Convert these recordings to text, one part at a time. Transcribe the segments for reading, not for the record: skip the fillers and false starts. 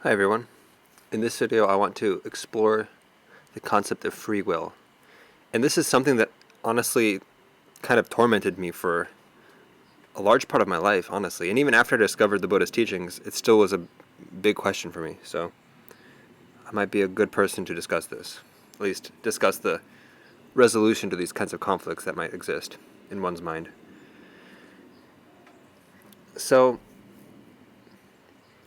Hi everyone. In this video I want to explore the concept of free will. And this is something that honestly kind of tormented me for a large part of my life, honestly. And even after I discovered the Buddha's teachings, it still was a big question for me. So I might be a good person to discuss this. At least discuss the resolution to these kinds of conflicts that might exist in one's mind. So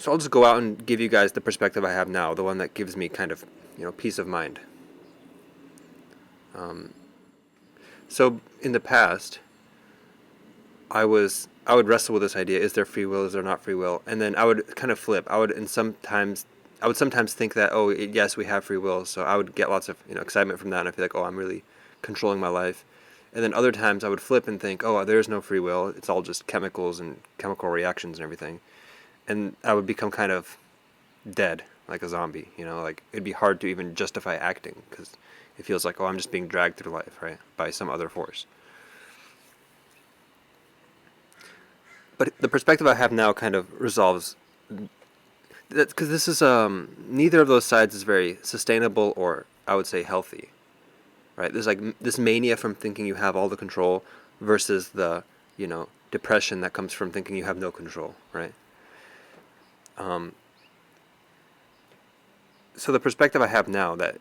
I'll just go out and give you guys the perspective I have now, the one that gives me kind of, peace of mind. So in the past, I would wrestle with this idea: is there free will? Is there not free will? And then I would kind of flip. I would sometimes think that, oh, yes, we have free will. So I would get lots of excitement from that, and I feel like, oh, I'm really controlling my life. And then other times I would flip and think, oh, there's no free will. It's all just chemicals and chemical reactions and everything. And I would become kind of dead, like a zombie. Like it'd be hard to even justify acting because it feels like, oh, I'm just being dragged through life, right, by some other force. But the perspective I have now kind of resolves that, because this is neither of those sides is very sustainable or, I would say, healthy, right? There's like this mania from thinking you have all the control versus the depression that comes from thinking you have no control, right? So the perspective I have now that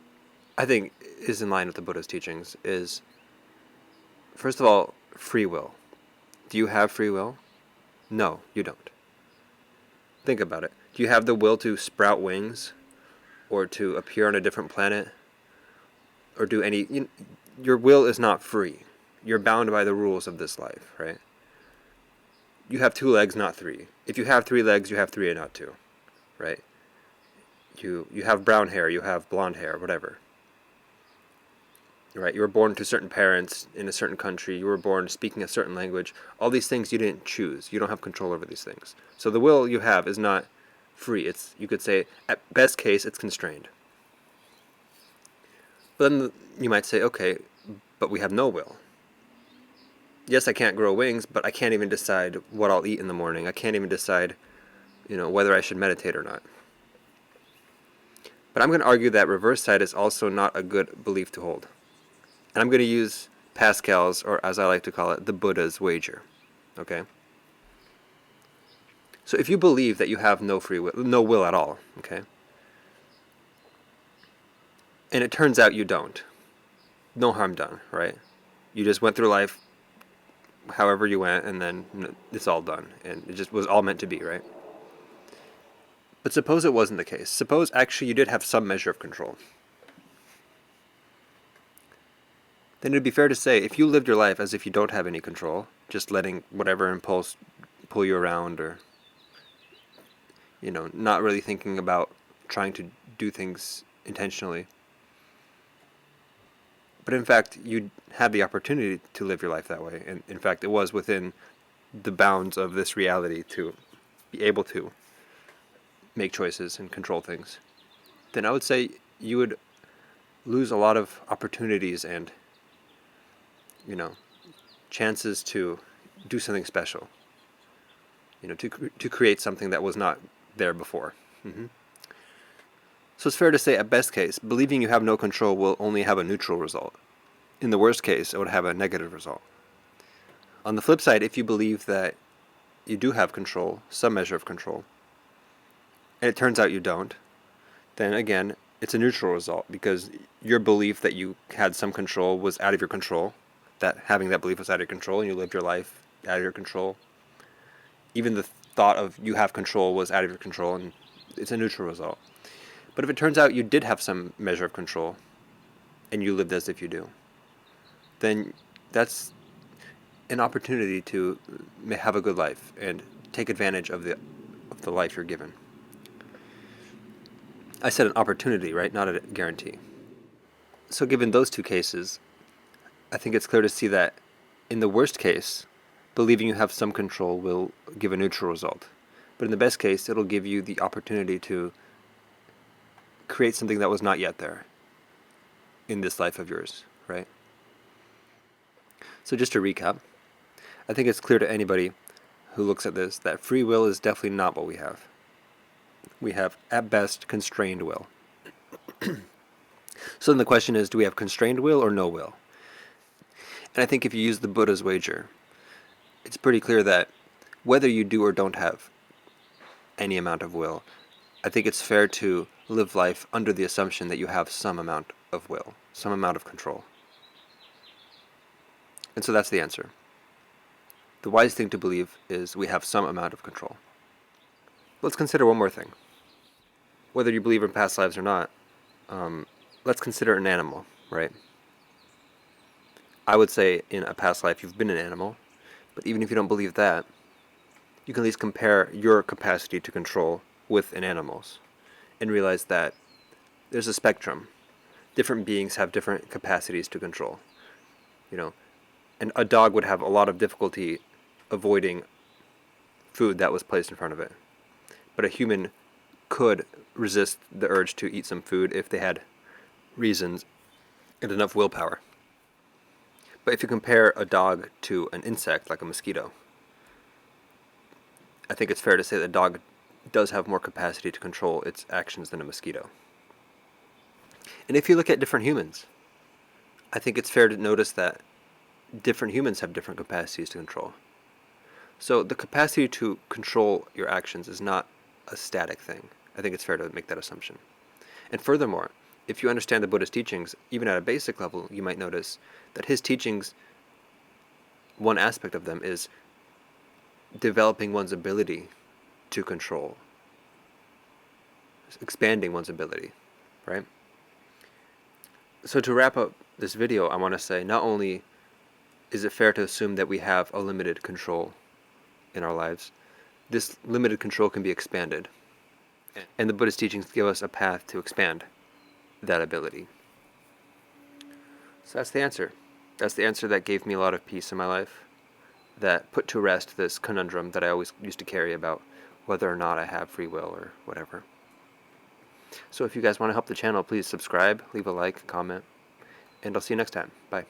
I think is in line with the Buddha's teachings is, first of all, free will. Do you have free will? No, you don't. Think about it. Do you have the will to sprout wings, or to appear on a different planet, or do any? Your will is not free. You're bound by the rules of this life, right? You have 2 legs, not 3. If you have 3 legs, you have 3 and not 2, right? You have brown hair, you have blonde hair, whatever. Right? You were born to certain parents in a certain country. You were born speaking a certain language. All these things you didn't choose. You don't have control over these things. So the will you have is not free. It's, you could say, at best case, it's constrained. But then you might say, okay, but we have no will. Yes, I can't grow wings, but I can't even decide what I'll eat in the morning. I can't even decide, whether I should meditate or not. But I'm going to argue that reverse side is also not a good belief to hold. And I'm going to use Pascal's, or as I like to call it, the Buddha's wager. Okay? So if you believe that you have no free will, no will at all, okay? And it turns out you don't. No harm done, right? You just went through life however you went, and then it's all done. And it just was all meant to be, right? But suppose it wasn't the case. Suppose actually you did have some measure of control. Then it'd be fair to say, if you lived your life as if you don't have any control, just letting whatever impulse pull you around, or not really thinking about trying to do things intentionally, but in fact you had the opportunity to live your life that way, and in fact it was within the bounds of this reality to be able to make choices and control things, then I would say you would lose a lot of opportunities and chances to do something special, to create something that was not there before. So it's fair to say, at best case, believing you have no control will only have a neutral result. In the worst case, it would have a negative result. On the flip side, if you believe that you do have control, some measure of control, and it turns out you don't, then again, it's a neutral result, because your belief that you had some control was out of your control, that having that belief was out of your control, and you lived your life out of your control. Even the thought of you have control was out of your control, and it's a neutral result. But if it turns out you did have some measure of control, and you lived as if you do, then that's an opportunity to have a good life and take advantage of the life you're given. I said an opportunity, right? Not a guarantee. So given those 2 cases, I think it's clear to see that in the worst case, believing you have some control will give a neutral result. But in the best case, it'll give you the opportunity to create something that was not yet there in this life of yours, right? So just to recap, I think it's clear to anybody who looks at this that free will is definitely not what we have. We have, at best, constrained will. So then the question is, do we have constrained will or no will? And I think if you use the Buddha's wager, it's pretty clear that whether you do or don't have any amount of will, I think it's fair to live life under the assumption that you have some amount of will, some amount of control. And so that's the answer. The wise thing to believe is we have some amount of control. Let's consider one more thing. Whether you believe in past lives or not, let's consider an animal, right? I would say in a past life you've been an animal, but even if you don't believe that, you can at least compare your capacity to control with an animal's and realize that there's a spectrum. Different beings have different capacities to control. And a dog would have a lot of difficulty avoiding food that was placed in front of it. But a human could resist the urge to eat some food if they had reasons and enough willpower. But if you compare a dog to an insect like a mosquito, I think it's fair to say that a dog does have more capacity to control its actions than a mosquito. And if you look at different humans, I think it's fair to notice that different humans have different capacities to control. So the capacity to control your actions is not a static thing. I think it's fair to make that assumption. And furthermore, if you understand the Buddha's teachings, even at a basic level, you might notice that his teachings, one aspect of them is developing one's ability to control, expanding one's ability, right? So to wrap up this video, I want to say not only is it fair to assume that we have a limited control in our lives, this limited control can be expanded. And the Buddhist teachings give us a path to expand that ability. So that's the answer. That's the answer that gave me a lot of peace in my life, that put to rest this conundrum that I always used to carry about whether or not I have free will or whatever. So if you guys want to help the channel, please subscribe, leave a like, comment, and I'll see you next time. Bye.